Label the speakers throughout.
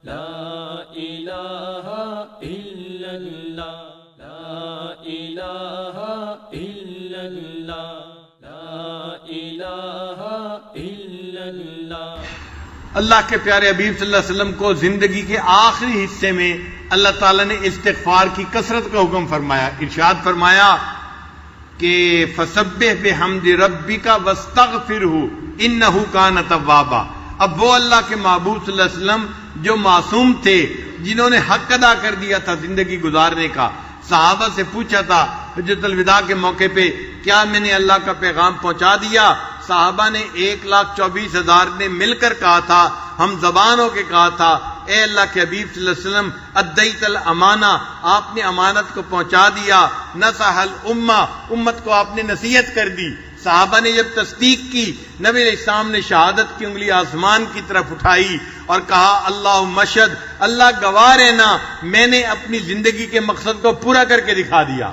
Speaker 1: لا الہ الا اللہ، لا الہ الا اللہ، لا الہ الا اللہ۔
Speaker 2: اللہ کے پیارے حبیب صلی اللہ علیہ وسلم کو زندگی کے آخری حصے میں اللہ تعالیٰ نے استغفار کی کثرت کا حکم فرمایا۔ ارشاد فرمایا کہ فسبح بحمد ربک واستغفرہ انہ کان توابا۔ اب وہ اللہ کے محبوب صلی اللہ علیہ وسلم جو معصوم تھے، جنہوں نے حق ادا کر دیا تھا زندگی گزارنے کا، صحابہ سے پوچھا تھا حجۃ الوداع کے موقع پہ، کیا میں نے اللہ کا پیغام پہنچا دیا؟ صحابہ نے 1,24,000 نے مل کر کہا تھا، ہم زبان ہو کے کہا تھا، اے اللہ کے حبیب صلی اللہ علیہ وسلم ادیت الامانہ، آپ نے امانت کو پہنچا دیا، نصح الامہ، امت کو آپ نے نصیحت کر دی۔ صحابہ نے جب تصدیق کی، نبی علیہ السلام نے شہادت کی انگلی آسمان کی طرف اٹھائی اور کہا اللہم اشہد، اللہ گواہ رہنا، میں نے اپنی زندگی کے مقصد کو پورا کر کے دکھا دیا۔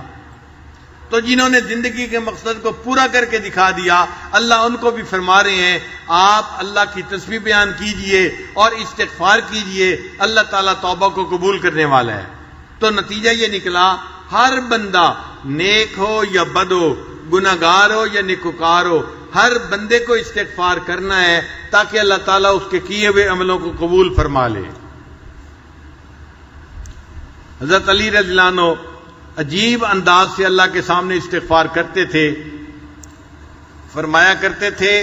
Speaker 2: تو جنہوں نے زندگی کے مقصد کو پورا کر کے دکھا دیا، اللہ ان کو بھی فرما رہے ہیں آپ اللہ کی تسبیح بیان کیجئے اور استغفار کیجئے، اللہ تعالیٰ توبہ کو قبول کرنے والا ہے۔ تو نتیجہ یہ نکلا، ہر بندہ نیک ہو یا بد ہو، گناہگار ہو یا نیکوکار ہو، ہر بندے کو استغفار کرنا ہے تاکہ اللہ تعالیٰ اس کے کیے ہوئے عملوں کو قبول فرما لے۔ حضرت علی رضی اللہ عنہ عجیب انداز سے اللہ کے سامنے استغفار کرتے تھے، فرمایا کرتے تھے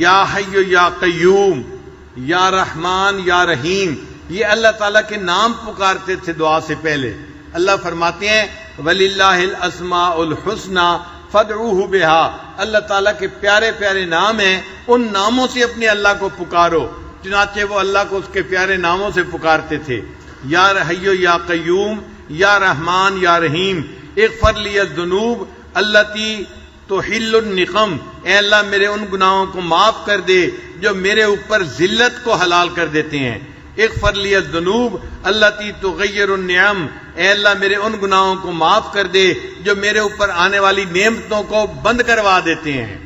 Speaker 2: یا حی یا قیوم، یا رحمان یا رحیم، یہ اللہ تعالیٰ کے نام پکارتے تھے دعا سے پہلے۔ اللہ فرماتے ہیں وَلِلَّهِ الْأَسْمَاءُ الْحُسْنَى فَادْعُوهُ بِهَا، اللہ تعالیٰ کے پیارے پیارے نام ہیں، ان ناموں سے اپنے اللہ کو پکارو۔ چنانچہ وہ اللہ کو اس کے پیارے ناموں سے پکارتے تھے، یا حی یا قیوم، یا رحمان یا رحیم، اغفر لی الذنوب التی تحل النقم، اے اللہ میرے ان گناہوں کو معاف کر دے جو میرے اوپر ذلت کو حلال کر دیتے ہیں۔ اغفر لی الذنوب التی تغیر النعم، اے اللہ میرے ان گناہوں کو معاف کر دے جو میرے اوپر آنے والی نعمتوں کو بند کروا دیتے ہیں۔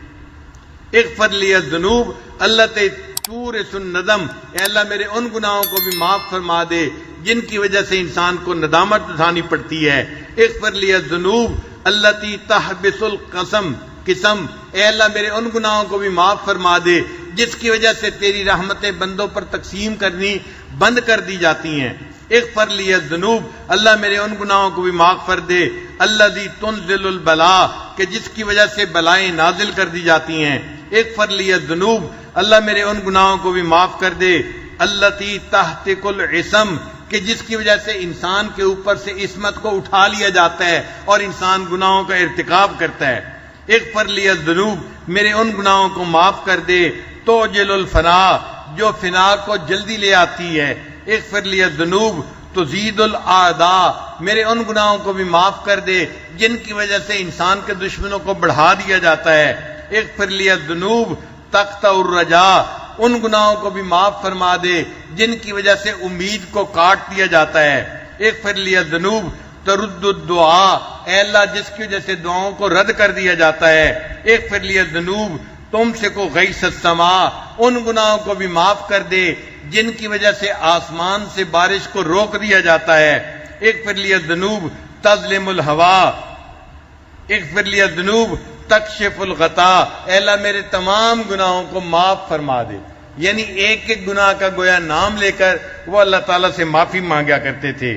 Speaker 2: اغفر لی الذنوب التی تورث الندم، اے اللہ میرے ان گناہوں کو بھی معاف فرما دے جن کی وجہ سے انسان کو ندامت اٹھانی پڑتی ہے۔ اغفر لی الذنوب التی تحبس القسم، اے اللہ میرے ان گناہوں کو بھی معاف فرما دے جس کی وجہ سے تیری رحمتیں بندوں پر تقسیم کرنی بند کر دی جاتی ہیں۔ اغفر لی الذنوب، اللہ میرے ان گناہوں کو بھی معاف کر دے الذی تنزل البلاء، کہ جس کی وجہ سے بلائیں نازل کر دی جاتی ہیں۔ اغفر لی الذنوب، اللہ میرے ان گناہوں کو بھی معاف کر دے التی تحتک العصم، کہ جس کی وجہ سے انسان کے اوپر سے عصمت کو اٹھا لیا جاتا ہے اور انسان گناہوں کا ارتکاب کرتا ہے۔ اغفر لی الذنوب، میرے ان گناہوں کو معاف کر دے توجل الفنا، جو فنا کو جلدی لے آتی ہے۔ اغفر لی الذنوب تزید الاعداء، میرے ان گناہوں کو بھی معاف کر دے جن کی وجہ سے انسان کے دشمنوں کو بڑھا دیا جاتا ہے۔ اغفر لی الذنوب تقطع الرجاء، ان گناہوں کو بھی معاف فرما دے جن کی وجہ سے امید کو کاٹ دیا جاتا ہے۔ اغفر لی الذنوب ترد الدعاء، اے اللہ جس کی وجہ سے دعاؤں کو رد کر دیا جاتا ہے۔ اغفر لی الذنوب تم سے کو غیث السماء، ان گناہوں کو بھی معاف کر دے جن کی وجہ سے آسمان سے بارش کو روک دیا جاتا ہے۔ اغفر لی الذنوب تظلم الہوا، اغفر لی الذنوب تکشف الغطا، اے اللہ میرے تمام گناہوں کو معاف فرما دے۔ یعنی ایک ایک گناہ کا گویا نام لے کر وہ اللہ تعالیٰ سے معافی مانگا کرتے تھے۔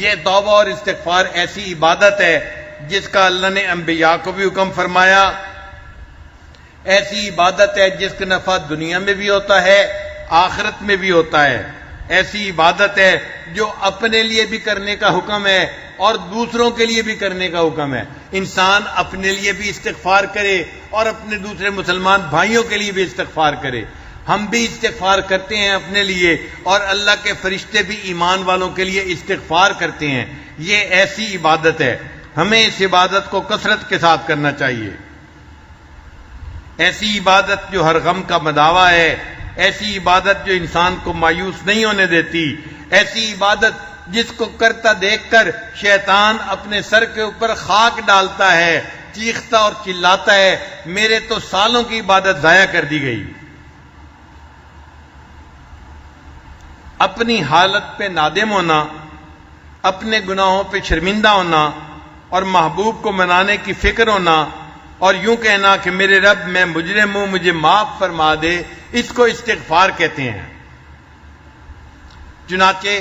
Speaker 2: یہ توبہ اور استغفار ایسی عبادت ہے جس کا اللہ نے انبیاء کو بھی حکم فرمایا، ایسی عبادت ہے جس کا نفع دنیا میں بھی ہوتا ہے آخرت میں بھی ہوتا ہے، ایسی عبادت ہے جو اپنے لیے بھی کرنے کا حکم ہے اور دوسروں کے لیے بھی کرنے کا حکم ہے۔ انسان اپنے لیے بھی استغفار کرے اور اپنے دوسرے مسلمان بھائیوں کے لیے بھی استغفار کرے۔ ہم بھی استغفار کرتے ہیں اپنے لیے اور اللہ کے فرشتے بھی ایمان والوں کے لیے استغفار کرتے ہیں۔ یہ ایسی عبادت ہے، ہمیں اس عبادت کو کثرت کے ساتھ کرنا چاہیے۔ ایسی عبادت جو ہر غم کا مداوا ہے، ایسی عبادت جو انسان کو مایوس نہیں ہونے دیتی، ایسی عبادت جس کو کرتا دیکھ کر شیطان اپنے سر کے اوپر خاک ڈالتا ہے، چیختا اور چلاتا ہے میرے تو سالوں کی عبادت ضائع کر دی گئی۔ اپنی حالت پہ نادم ہونا، اپنے گناہوں پہ شرمندہ ہونا اور محبوب کو منانے کی فکر ہونا اور یوں کہنا کہ میرے رب میں مجرم ہوں، مجھے معاف فرما دے، اس کو استغفار کہتے ہیں۔ چنانچہ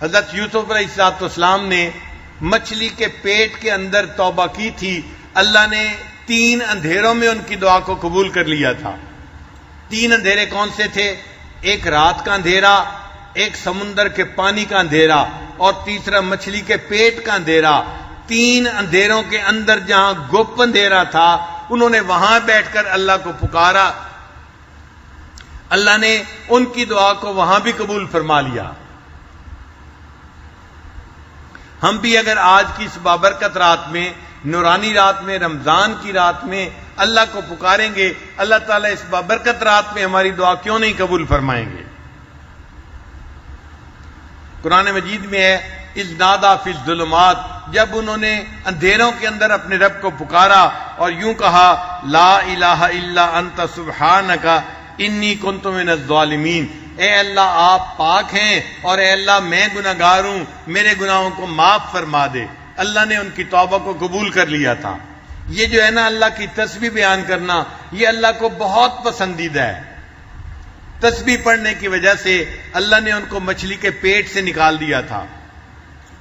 Speaker 2: حضرت یوسف علیہ السلام نے مچھلی کے پیٹ کے اندر توبہ کی تھی، اللہ نے 3 اندھیروں میں ان کی دعا کو قبول کر لیا تھا۔ 3 اندھیرے کون سے تھے؟ ایک رات کا اندھیرا، ایک سمندر کے پانی کا اندھیرا اور تیسرا مچھلی کے پیٹ کا اندھیرا۔ 3 اندھیروں کے اندر جہاں گپ اندھیرا تھا انہوں نے وہاں بیٹھ کر اللہ کو پکارا، اللہ نے ان کی دعا کو وہاں بھی قبول فرما لیا۔ ہم بھی اگر آج کی اس بابرکت رات میں، نورانی رات میں، رمضان کی رات میں اللہ کو پکاریں گے، اللہ تعالیٰ اس بابرکت رات میں ہماری دعا کیوں نہیں قبول فرمائیں گے؟ قرآن مجید میں ہے اذ نادا فی الظلمات، جب انہوں نے اندھیروں کے اندر اپنے رب کو پکارا اور یوں کہا لا الہ الا انت سبحانک انی کنت من الظالمین، اے اللہ آپ پاک ہیں اور اے اللہ میں گناہگار ہوں، میرے گناہوں کو معاف فرما دے۔ اللہ نے ان کی توبہ کو قبول کر لیا تھا۔ یہ جو ہے نا اللہ کی تسبیح بیان کرنا، یہ اللہ کو بہت پسندیدہ ہے۔ تسبیح پڑھنے کی وجہ سے اللہ نے ان کو مچھلی کے پیٹ سے نکال دیا تھا۔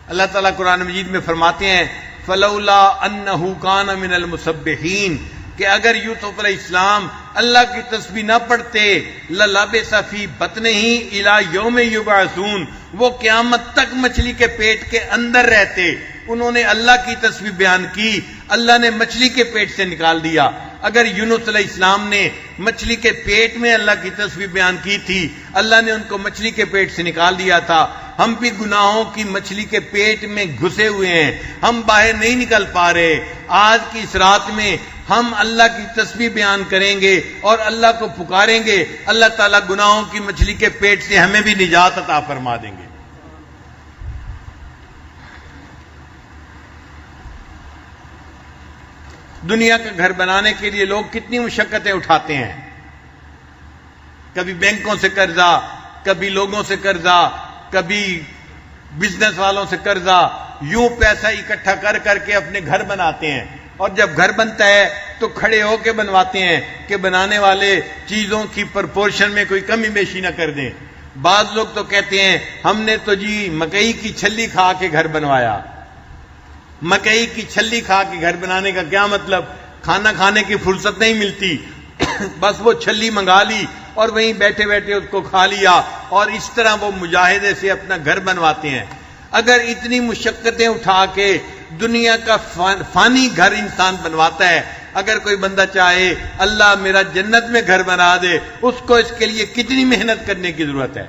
Speaker 2: اللہ تعالیٰ قرآن مجید میں فرماتے ہیں فلولا انہ کان من المسبحین، کہ اگر یوسف علیہ السلام اللہ کی تسبیح نہ پڑھتے للبث فی بطنہ الی یوم یبعثون، وہ قیامت تک مچھلی کے پیٹ کے اندر رہتے۔ انہوں نے اللہ کی تسبیح بیان کی، اللہ نے مچھلی کے پیٹ سے نکال دیا۔ اگر یونس علیہ السلام نے مچھلی کے پیٹ میں اللہ کی تسبیح بیان کی تھی، اللہ نے ان کو مچھلی کے پیٹ سے نکال دیا تھا۔ ہم بھی گناہوں کی مچھلی کے پیٹ میں گھسے ہوئے ہیں، ہم باہر نہیں نکل پا رہے۔ آج کی اس رات میں ہم اللہ کی تسبیح بیان کریں گے اور اللہ کو پکاریں گے، اللہ تعالیٰ گناہوں کی مچھلی کے پیٹ سے ہمیں بھی نجات عطا فرما دیں گے۔ دنیا کا گھر بنانے کے لیے لوگ کتنی مشقتیں اٹھاتے ہیں، کبھی بینکوں سے قرضہ، کبھی لوگوں سے قرضہ، کبھی بزنس والوں سے قرضہ، یوں پیسہ اکٹھا کر کر کے اپنے گھر بناتے ہیں، اور جب گھر بنتا ہے تو کھڑے ہو کے بنواتے ہیں کہ بنانے والے چیزوں کی پرپورشن میں کوئی کمی بیشی نہ کر دیں۔ بعض لوگ تو کہتے ہیں ہم نے تو جی مکئی کی چھلی کھا کے گھر بنوایا۔ مکئی کی چھلی کھا کے گھر بنانے کا کیا مطلب؟ کھانا کھانے کی فرصت نہیں ملتی، بس وہ چھلی منگا لی اور وہیں بیٹھے بیٹھے اس کو کھا لیا، اور اس طرح وہ مجاہدے سے اپنا گھر بنواتے ہیں۔ اگر اتنی مشقتیں اٹھا کے دنیا کا فانی گھر انسان بنواتا ہے، اگر کوئی بندہ چاہے اللہ میرا جنت میں گھر بنا دے، اس کو اس کے لیے کتنی محنت کرنے کی ضرورت ہے؟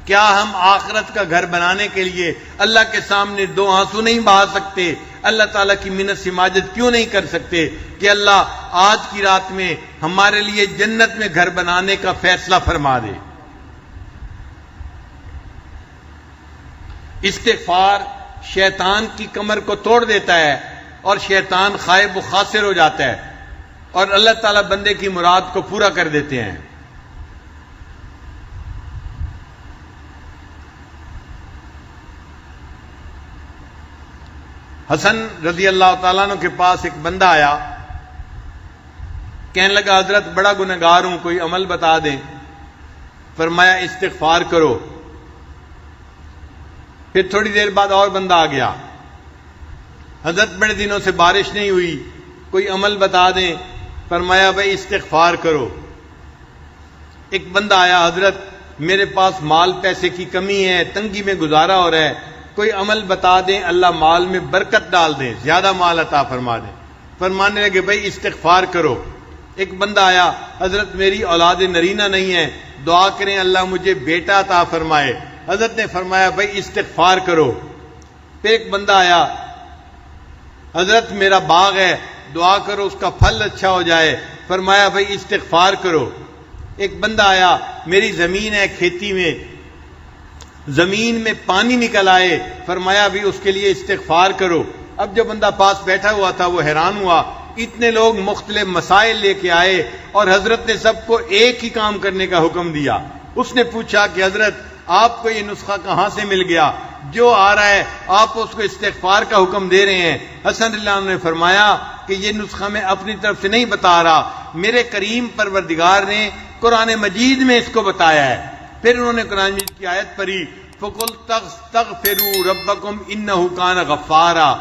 Speaker 2: کیا ہم آخرت کا گھر بنانے کے لیے اللہ کے سامنے 2 آنسو نہیں بہا سکتے؟ اللہ تعالیٰ کی منت سماجت کیوں نہیں کر سکتے کہ اللہ آج کی رات میں ہمارے لیے جنت میں گھر بنانے کا فیصلہ فرما دے؟ استغفار شیطان کی کمر کو توڑ دیتا ہے اور شیطان خائب و خاسر ہو جاتا ہے، اور اللہ تعالیٰ بندے کی مراد کو پورا کر دیتے ہیں۔ حسن رضی اللہ تعالیٰ عنہ کے پاس ایک بندہ آیا، کہنے لگا حضرت بڑا گنہگار ہوں، کوئی عمل بتا دیں۔ فرمایا استغفار کرو۔ پھر تھوڑی دیر بعد اور بندہ آ گیا، حضرت بڑے دنوں سے بارش نہیں ہوئی، کوئی عمل بتا دیں۔ فرمایا بھائی استغفار کرو۔ ایک بندہ آیا، حضرت میرے پاس مال پیسے کی کمی ہے، تنگی میں گزارا ہو رہا ہے، کوئی عمل بتا دیں اللہ مال میں برکت ڈال دیں، زیادہ مال عطا فرما دیں۔ فرمانے لگے بھائی استغفار کرو۔ ایک بندہ آیا، حضرت میری اولاد نرینہ نہیں ہے، دعا کریں اللہ مجھے بیٹا عطا فرمائے۔ حضرت نے فرمایا بھائی استغفار کرو۔ پھر ایک بندہ آیا، حضرت میرا باغ ہے، دعا کرو اس کا پھل اچھا ہو جائے۔ فرمایا بھائی استغفار کرو۔ ایک بندہ آیا، میری زمین ہے کھیتی میں، زمین میں پانی نکل آئے، فرمایا بھی اس کے لیے استغفار کرو۔ اب جو بندہ پاس بیٹھا ہوا تھا وہ حیران ہوا، اتنے لوگ مختلف مسائل لے کے آئے اور حضرت نے سب کو ایک ہی کام کرنے کا حکم دیا۔ اس نے پوچھا کہ حضرت آپ کو یہ نسخہ کہاں سے مل گیا؟ جو آ رہا ہے آپ اس کو استغفار کا حکم دے رہے ہیں۔ حسن اللہ عنہ نے فرمایا کہ یہ نسخہ میں اپنی طرف سے نہیں بتا رہا، میرے کریم پروردگار نے قرآن مجید میں اس کو بتایا ہے۔ پھر انہوں نے قرآن مجید کی آیت پڑھی، فَقُلْ تَغْفِرُوا رَبَّكُمْ إِنَّهُ كَانَ غَفَّارًا۔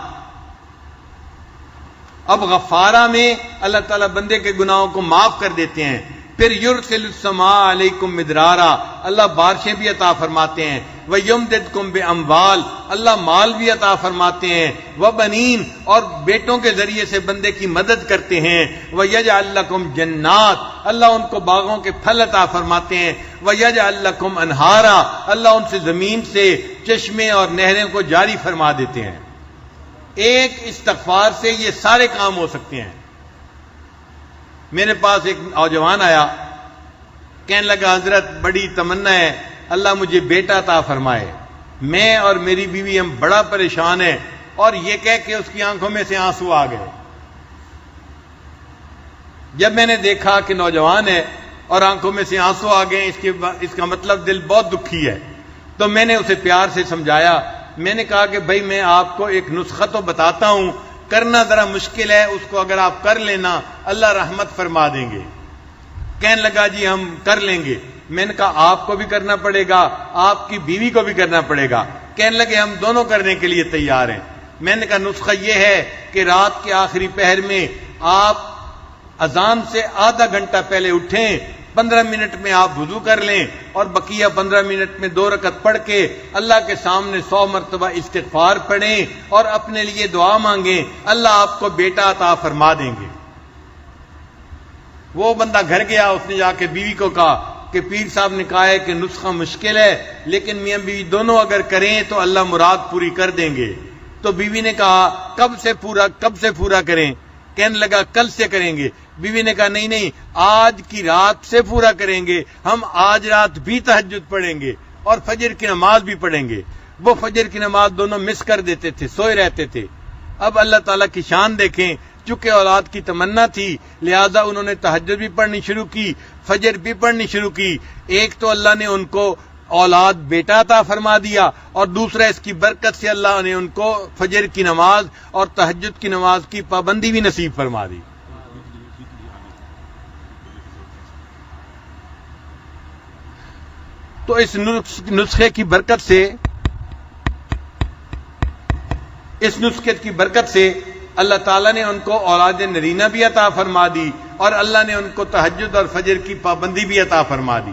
Speaker 2: اب غفارہ میں اللہ تعالیٰ بندے کے گناہوں کو معاف کر دیتے ہیں۔ پھر یرسل السماء علیکم مدرارا، اللہ بارشیں بھی عطا فرماتے ہیں۔ وَيُمْدِدْكُمْ بِأَمْوَالٍ، اللہ مال بھی عطا فرماتے ہیں۔ وَبَنِينَ، اور بیٹوں کے ذریعے سے بندے کی مدد کرتے ہیں۔ وَيَجْعَلْ لَكُمْ جَنَّاتٍ، اللہ ان کو باغوں کے پھل عطا فرماتے ہیں۔ وَيَجْعَلْ لَكُمْ أَنْهَارًا، اللہ ان سے زمین سے چشمے اور نہریں کو جاری فرما دیتے ہیں۔ ایک استغفار سے یہ سارے کام ہو سکتے ہیں۔ میرے پاس ایک نوجوان آیا، کہنے لگا حضرت بڑی تمنا ہے اللہ مجھے بیٹا عطا فرمائے، میں اور میری بیوی ہم بڑا پریشان ہیں، اور یہ کہہ کے اس کی آنکھوں میں سے آنسو آ گئے۔ جب میں نے دیکھا کہ نوجوان ہے اور آنکھوں میں سے آنسو آ گئے، اس کا مطلب دل بہت دکھی ہے، تو میں نے اسے پیار سے سمجھایا۔ میں نے کہا کہ بھائی میں آپ کو ایک نسخہ تو بتاتا ہوں، کرنا ذرا مشکل ہے، اس کو اگر آپ کر لینا اللہ رحمت فرما دیں گے۔ کہنے لگا جی ہم کر لیں گے۔ میں نے کہا آپ کو بھی کرنا پڑے گا، آپ کی بیوی کو بھی کرنا پڑے گا۔ کہنے لگے ہم دونوں کرنے کے لیے تیار ہیں۔ میں نے کہا نسخہ یہ ہے کہ رات کے آخری پہر میں آپ اذان سے آدھا گھنٹہ پہلے اٹھیں، 15 منٹ میں آپ وضو کر لیں، اور بقیہ 15 منٹ میں 2 رکعت پڑھ کے اللہ کے سامنے 100 مرتبہ استغفار پڑھیں اور اپنے لیے دعا مانگیں، اللہ آپ کو بیٹا عطا فرما دیں گے۔ وہ بندہ گھر گیا، اس نے جا کے بیوی کو کہا کہ پیر صاحب نے کہا ہے کہ نسخہ مشکل ہے، لیکن میاں بیوی دونوں اگر کریں تو اللہ مراد پوری کر دیں گے۔ تو بیوی نے کہا کب سے پورا کریں؟ کہنے لگا کل سے کریں گے۔ بیوی نے کہا نہیں آج کی رات سے پورا کریں گے، ہم آج رات بھی تہجد پڑھیں گے اور فجر کی نماز بھی پڑھیں گے۔ وہ فجر کی نماز دونوں مس کر دیتے تھے، سوئے رہتے تھے۔ اب اللہ تعالیٰ کی شان دیکھیں، چونکہ اولاد کی تمنا تھی لہذا انہوں نے تہجد بھی پڑھنی شروع کی، فجر بھی پڑھنی شروع کی۔ ایک تو اللہ نے ان کو اولاد بیٹا عطا فرما دیا، اور دوسرا اس کی برکت سے اللہ نے ان کو فجر کی نماز اور تہجد کی نماز کی پابندی بھی نصیب فرما دی۔ تو اس نسخے کی برکت سے اللہ تعالیٰ نے ان کو اولاد نرینہ بھی عطا فرما دی، اور اللہ نے ان کو تہجد اور فجر کی پابندی بھی عطا فرما دی۔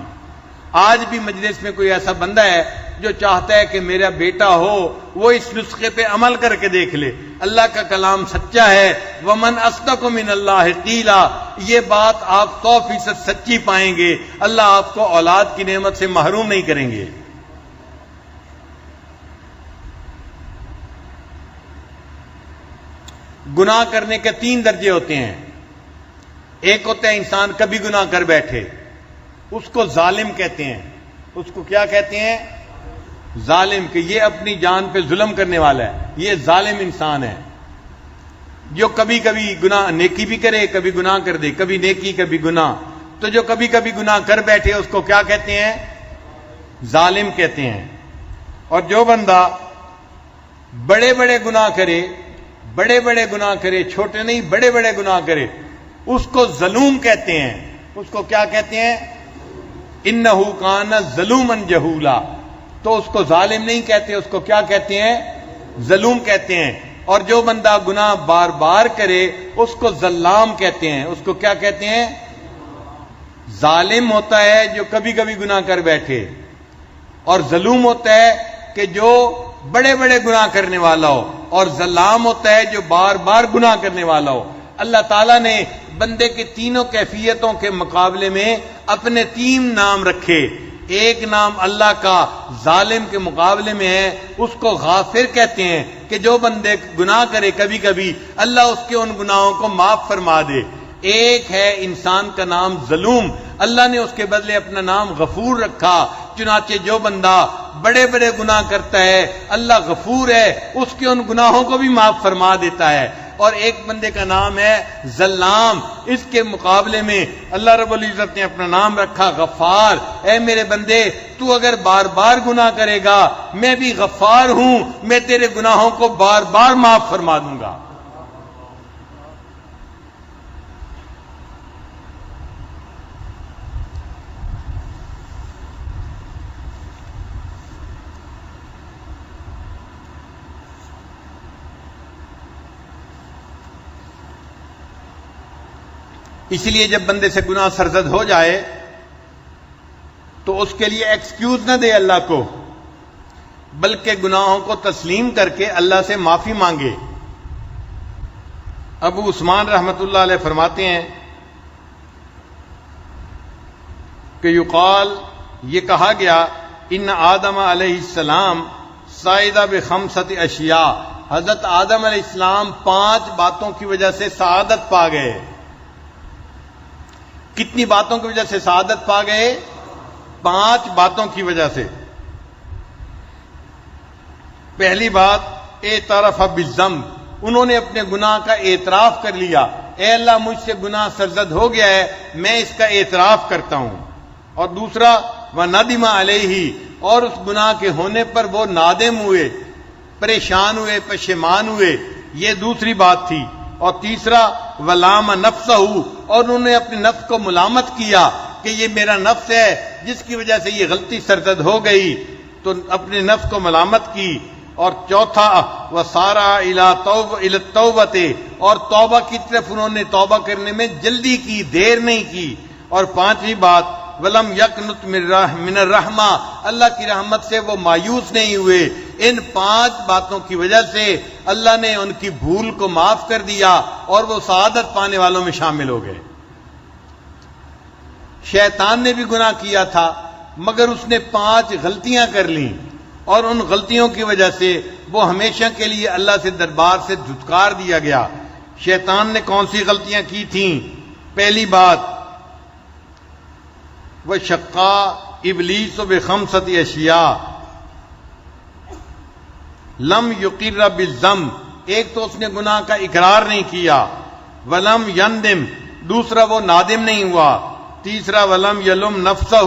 Speaker 2: آج بھی مجلس میں کوئی ایسا بندہ ہے جو چاہتا ہے کہ میرا بیٹا ہو، وہ اس نسخے پہ عمل کر کے دیکھ لے۔ اللہ کا کلام سچا ہے، وَمَنْ أَصْدَقُ مِنَ اللَّهِ قِيلًا، یہ بات آپ 100% سچی پائیں گے۔ اللہ آپ کو اولاد کی نعمت سے محروم نہیں کریں گے۔ گناہ کرنے کے 3 درجے ہوتے ہیں۔ ایک ہوتا ہے انسان کبھی گناہ کر بیٹھے، اس کو ظالم کہتے ہیں۔ اس کو کیا کہتے ہیں؟ ظالم، کہ یہ اپنی جان پہ ظلم کرنے والا ہے، یہ ظالم انسان ہے جو کبھی کبھی گناہ نیکی بھی کرے، کبھی گناہ کر دے، کبھی نیکی کبھی گناہ۔ تو جو کبھی کبھی گناہ کر بیٹھے اس کو کیا کہتے ہیں؟ ظالم کہتے ہیں۔ اور جو بندہ بڑے بڑے گناہ کرے، چھوٹے نہیں بڑے بڑے گناہ کرے، اس کو ظلوم کہتے ہیں۔ اس کو کیا کہتے ہیں؟ انہو کان ظلوما جہولا۔ تو اس کو ظالم نہیں کہتے، اس کو کیا کہتے ہیں؟ ظلوم کہتے ہیں۔ اور جو بندہ گناہ بار بار کرے اس کو ظلام کہتے ہیں۔ اس کو کیا کہتے ہیں؟ ظالم ہوتا ہے جو کبھی کبھی گناہ کر بیٹھے، اور ظلوم ہوتا ہے کہ جو بڑے بڑے گناہ کرنے والا ہو، اور ظلام ہوتا ہے جو بار بار گناہ کرنے والا ہو۔ اللہ تعالیٰ نے بندے کے تینوں کیفیتوں کے مقابلے میں اپنے 3 نام رکھے۔ ایک نام اللہ کا ظالم کے مقابلے میں ہے، اس کو غافر کہتے ہیں، کہ جو بندے گناہ کرے کبھی کبھی اللہ اس کے ان گناہوں کو معاف فرما دے۔ ایک ہے انسان کا نام ظلوم، اللہ نے اس کے بدلے اپنا نام غفور رکھا، چنانچہ جو بندہ بڑے بڑے گناہ کرتا ہے اللہ غفور ہے، اس کے ان گناہوں کو بھی معاف فرما دیتا ہے۔ اور ایک بندے کا نام ہے ظلام. اس کے مقابلے میں اللہ رب العزت نے اپنا نام رکھا غفار. اے میرے بندے تو اگر بار بار گناہ کرے گا میں بھی غفار ہوں, میں تیرے گناہوں کو بار بار معاف فرما دوں گا. اس لیے جب بندے سے گناہ سرزد ہو جائے تو اس کے لیے ایکسکیوز نہ دے اللہ کو, بلکہ گناہوں کو تسلیم کر کے اللہ سے معافی مانگے. ابو عثمان رحمت اللہ علیہ فرماتے ہیں کہ یقال, یہ کہا گیا, ان آدم علیہ السلام سائدہ بخمسۃ اشیاء, حضرت آدم علیہ السلام 5 باتوں کی وجہ سے سعادت پا گئے. کتنی باتوں کی وجہ سے سعادت پا گئے؟ 5 باتوں کی وجہ سے. پہلی بات اعتراف بالذنب, انہوں نے اپنے گناہ کا اعتراف کر لیا. اے اللہ مجھ سے گناہ سرزد ہو گیا ہے, میں اس کا اعتراف کرتا ہوں. اور دوسرا وندم علیہ, اور اس گناہ کے ہونے پر وہ نادم ہوئے, پریشان ہوئے, پشیمان ہوئے, یہ دوسری بات تھی. اور تیسرا ولام نفسہ, اور انہوں نے اپنے نفس کو ملامت کیا کہ یہ میرا نفس ہے جس کی وجہ سے یہ غلطی سرزد ہو گئی, تو اپنے نفس کو ملامت کی. اور چوتھا وسارا الی التوبۃ, اور توبہ کی طرف انہوں نے توبہ کرنے میں جلدی کی, دیر نہیں کی. اور 5ویں بات ولم یقنط من الرحمہ, اللہ کی رحمت سے وہ مایوس نہیں ہوئے. ان 5 باتوں کی وجہ سے اللہ نے ان کی بھول کو معاف کر دیا اور وہ سعادت پانے والوں میں شامل ہو گئے. شیطان نے بھی گناہ کیا تھا مگر اس نے 5 غلطیاں کر لیں, اور ان غلطیوں کی وجہ سے وہ ہمیشہ کے لیے اللہ سے دربار سے دھتکار دیا گیا. شیطان نے کون سی غلطیاں کی تھیں؟ پہلی بات وشقا ابلیس بخمسۃ اشیاء لم یقر بالذنب, ایک تو اس نے گناہ کا اقرار نہیں کیا. ولم یندم, دوسرا وہ نادم نہیں ہوا. تیسرا ولم یلم نفسہ,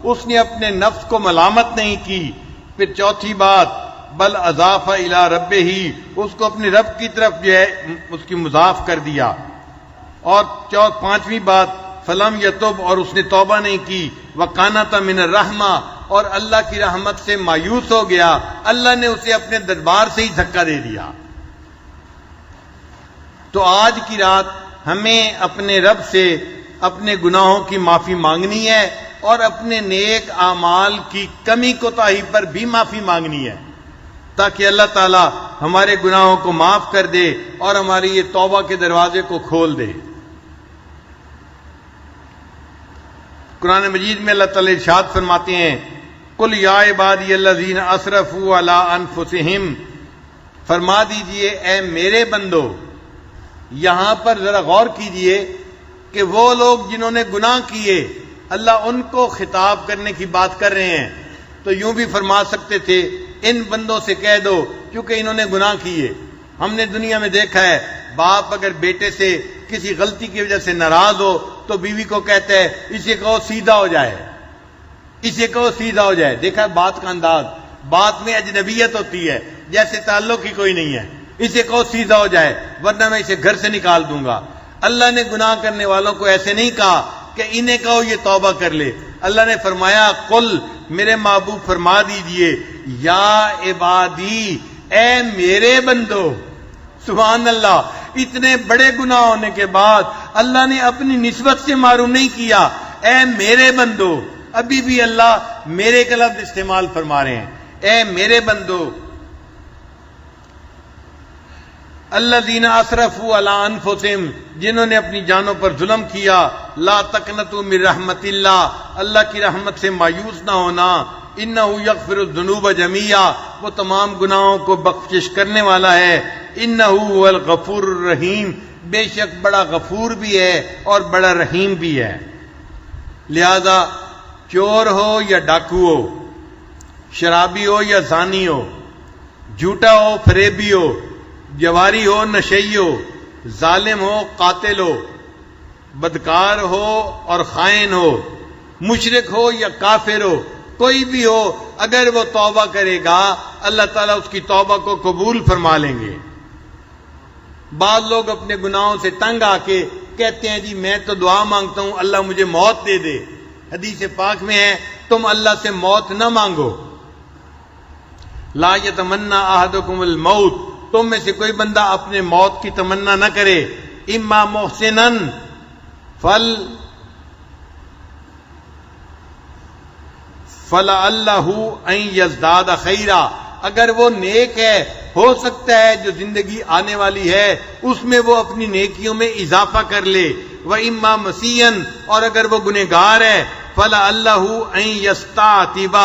Speaker 2: اس نے اپنے نفس کو ملامت نہیں کی. پھر چوتھی بات بل اضاف الی ربہ, اس کو اپنے رب کی طرف جو ہے اس کی مضاف کر دیا. اور 5ویں بات فلم یتوب, اور اس نے توبہ نہیں کی. وقانت من الرحمہ, اور اللہ کی رحمت سے مایوس ہو گیا, اللہ نے اسے اپنے دربار سے ہی دھکا دے دیا. تو آج کی رات ہمیں اپنے رب سے اپنے گناہوں کی معافی مانگنی ہے اور اپنے نیک اعمال کی کمی کوتاہی پر بھی معافی مانگنی ہے, تاکہ اللہ تعالی ہمارے گناہوں کو معاف کر دے اور ہماری یہ توبہ کے دروازے کو کھول دے. قرآن مجید میں اللہ تعالی ارشاد فرماتے ہیں قل یا عبادی الذین اسرفوا علی انفسہم, فرما دیجئے اے میرے بندو. یہاں پر ذرا غور کیجئے کہ وہ لوگ جنہوں نے گناہ کیے, اللہ ان کو خطاب کرنے کی بات کر رہے ہیں. تو یوں بھی فرما سکتے تھے ان بندوں سے کہہ دو کیونکہ انہوں نے گناہ کیے. ہم نے دنیا میں دیکھا ہے باپ اگر بیٹے سے کسی غلطی کی وجہ سے ناراض ہو تو بیوی کو کہتا ہے اسے کہو سیدھا ہو جائے, اسے کہو سیدھا ہو جائے. دیکھا بات کا انداز, بات میں اجنبیت ہوتی ہے جیسے تعلق ہی کوئی نہیں ہے. اسے کہو سیدھا ہو جائے ورنہ میں اسے گھر سے نکال دوں گا. اللہ نے گناہ کرنے والوں کو ایسے نہیں کہا کہ انہیں کہو یہ توبہ کر لے. اللہ نے فرمایا قل, میرے محبوب فرما دیجئے یا عبادی, اے میرے بندو. سبحان اللہ, اتنے بڑے گناہ ہونے کے بعد اللہ نے اپنی نسبت سے معروم نہیں کیا, اے میرے بندو. ابھی بھی اللہ میرے کا لفظ استعمال فرما رہے ہیں, اے میرے بندو. الذین اسرفوا علی انفسہم, جنہوں نے اپنی جانوں پر ظلم کیا. لا تقنطوا من رحمت اللہ, اللہ کی رحمت سے مایوس نہ ہونا. انہ یغفر الذنوب جميعا, وہ تمام گناہوں کو بخشش کرنے والا ہے. انہ هو الغفور الرحیم, بے شک بڑا غفور بھی ہے اور بڑا رحیم بھی ہے. لہذا چور ہو یا ڈاکو ہو, شرابی ہو یا زانی ہو, جھوٹا ہو فریبی ہو, جواری ہو نشئی ہو, ظالم ہو قاتل ہو، بدکار ہو اور خائن ہو، مشرک ہو یا کافر ہو، کوئی بھی ہو، اگر وہ توبہ کرے گا اللہ تعالیٰ اس کی توبہ کو قبول فرما لیں گے۔ بعض لوگ اپنے گناہوں سے تنگ آ کے کہتے ہیں جی میں تو دعا مانگتا ہوں اللہ مجھے موت دے دے۔ حدیث پاک میں ہے تم اللہ سے موت نہ مانگو، لا یتمنی احدکم الموت، تم میں سے کوئی بندہ اپنے موت کی تمنا نہ کرے، اما محسنا فلعلہ ان یزداد خیرا، اگر وہ نیک ہے ہو سکتا ہے جو زندگی آنے والی ہے اس میں وہ اپنی نیکیوں میں اضافہ کر لے، وَإِمَّا مَسِيًّا، اور اگر وہ گنہگار ہے فَلَعَلَّهُ أَن يَسْتَعْتِبَ،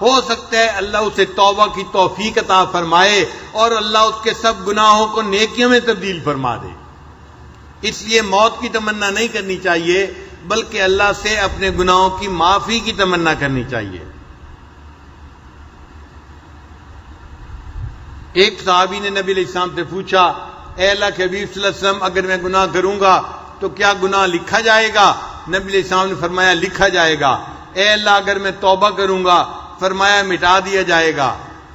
Speaker 2: ہو سکتا ہے اللہ اسے توبہ کی توفیق عطا فرمائے اور اللہ اس کے سب گناہوں کو نیکیوں میں تبدیل فرما دے۔ اس لیے موت کی تمنا نہیں کرنی چاہیے بلکہ اللہ سے اپنے گناہوں کی معافی کی تمنا کرنی چاہیے۔ ایک صحابی نے نبی علیہ السلام سے پوچھا، اے اللہ کے حبیب صلی اللہ علیہ وسلم اگر میں گناہ کروں گا تو کیا گناہ لکھا جائے گا؟ نبی علیہ السلام نے فرمایا لکھا جائے گا۔ اے اللہ اگر میں توبہ کروں گا، فرمایا مٹا دیا جائے گا۔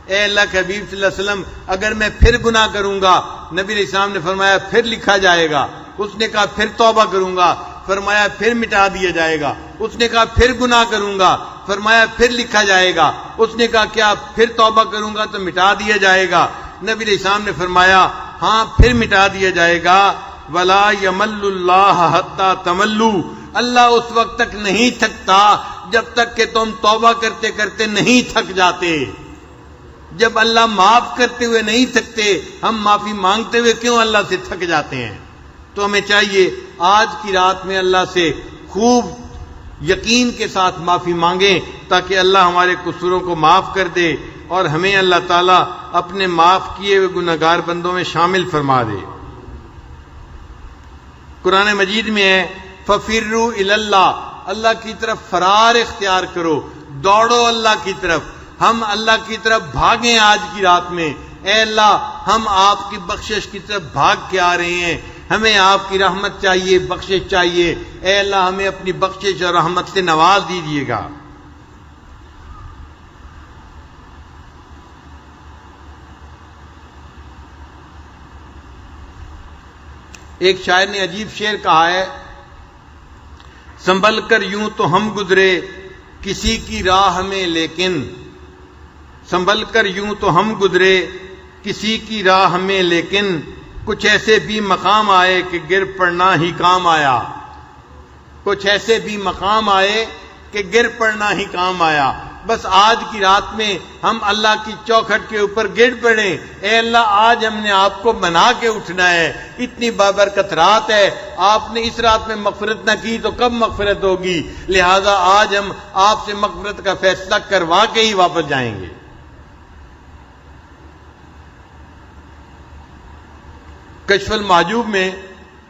Speaker 2: اے اللہ کے حبیب صلی اللہ علیہ وسلم اگر میں پھر گناہ کروں گا، نبی علیہ السلام نے فرمایا پھر لکھا جائے گا۔ اس نے کہا پھر توبہ کروں گا، فرمایا پھر مٹا دیا جائے گا۔ اس نے کہا پھر گناہ کروں گا، فرمایا پھر لکھا جائے گا۔ اس نے کہا کیا پھر توبہ کروں گا تو مٹا دیا جائے گا؟ نبی علیہ السلام نے فرمایا ہاں پھر مٹا دیا جائے گا۔ ولا یمل اللہ حتی تملو، اللہ اس وقت تک نہیں تھکتا جب تک کہ تم توبہ کرتے کرتے نہیں تھک جاتے۔ جب اللہ معاف کرتے ہوئے نہیں تھکتے، ہم معافی مانگتے ہوئے کیوں اللہ سے تھک جاتے ہیں؟ تو ہمیں چاہیے آج کی رات میں اللہ سے خوب یقین کے ساتھ معافی مانگیں تاکہ اللہ ہمارے قصوروں کو معاف کر دے اور ہمیں اللہ تعالیٰ اپنے معاف کیے ہوئے گنہگار بندوں میں شامل فرما دے۔ قرآن مجید میں ہے فَفِرُّوا إِلَى اللَّهِ، اللہ کی طرف فرار اختیار کرو، دوڑو اللہ کی طرف۔ ہم اللہ کی طرف بھاگیں آج کی رات میں، اے اللہ ہم آپ کی بخشش کی طرف بھاگ کے آ رہے ہیں، ہمیں آپ کی رحمت چاہیے، بخشش چاہیے، اے اللہ ہمیں اپنی بخشش اور رحمت سے نواز دیجیے گا۔ ایک شاعر نے عجیب شعر کہا ہے، سنبھل کر یوں تو ہم گزرے کسی کی راہ میں لیکن، سنبھل کر یوں تو ہم گزرے کسی کی راہ میں لیکن، کچھ ایسے بھی مقام آئے کہ گر پڑنا ہی کام آیا، کچھ ایسے بھی مقام آئے کہ گر پڑنا ہی کام آیا۔ بس آج کی رات میں ہم اللہ کی چوکھٹ کے اوپر گر پڑیں، اے اللہ آج ہم نے آپ کو بنا کے اٹھنا ہے، اتنی بابرکت رات ہے، آپ نے اس رات میں مغفرت نہ کی تو کب مغفرت ہوگی؟ لہذا آج ہم آپ سے مغفرت کا فیصلہ کروا کے ہی واپس جائیں گے۔ کشف المحجوب میں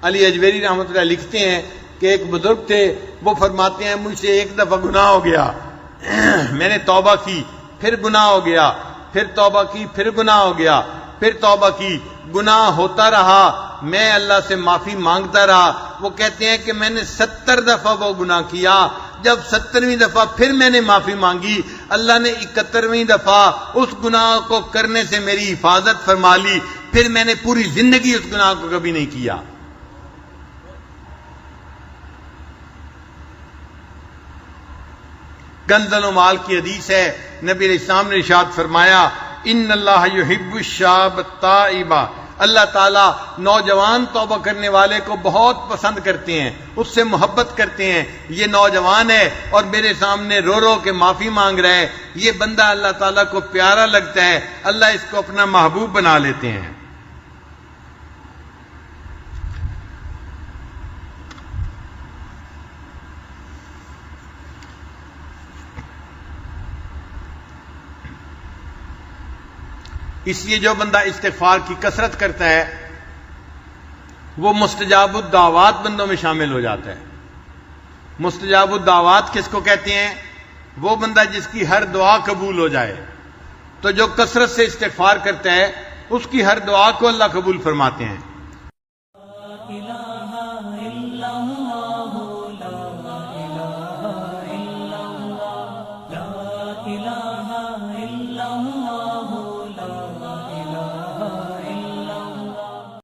Speaker 2: علی اجویری رحمۃ اللہ لکھتے ہیں کہ ایک بزرگ تھے، وہ فرماتے ہیں مجھ سے ایک دفعہ گناہ ہو گیا، میں نے توبہ کی، پھر گناہ ہو گیا، پھر توبہ کی، پھر گناہ ہو گیا، پھر توبہ کی، گناہ ہوتا رہا، میں اللہ سے معافی مانگتا رہا۔ وہ کہتے ہیں کہ میں نے 70 دفعہ وہ گناہ کیا، جب 70ویں دفعہ پھر میں نے معافی مانگی، اللہ نے 71ویں دفعہ اس گناہ کو کرنے سے میری حفاظت فرما لی، پھر میں نے پوری زندگی اس گناہ کو کبھی نہیں کیا۔ کنز المال کی حدیث ہے، نبی علیہ السلام نے ارشاد فرمایا ان اللہ یحب الشاب التائب، اللہ تعالیٰ نوجوان توبہ کرنے والے کو بہت پسند کرتے ہیں، اس سے محبت کرتے ہیں۔ یہ نوجوان ہے اور میرے سامنے رو رو کے معافی مانگ رہا ہے، یہ بندہ اللہ تعالیٰ کو پیارا لگتا ہے، اللہ اس کو اپنا محبوب بنا لیتے ہیں۔ اس لیے جو بندہ استغفار کی کثرت کرتا ہے وہ مستجاب الدعوات بندوں میں شامل ہو جاتا ہے۔ مستجاب الدعوات کس کو کہتے ہیں؟ وہ بندہ جس کی ہر دعا قبول ہو جائے۔ تو جو کثرت سے استغفار کرتا ہے اس کی ہر دعا کو اللہ قبول فرماتے ہیں۔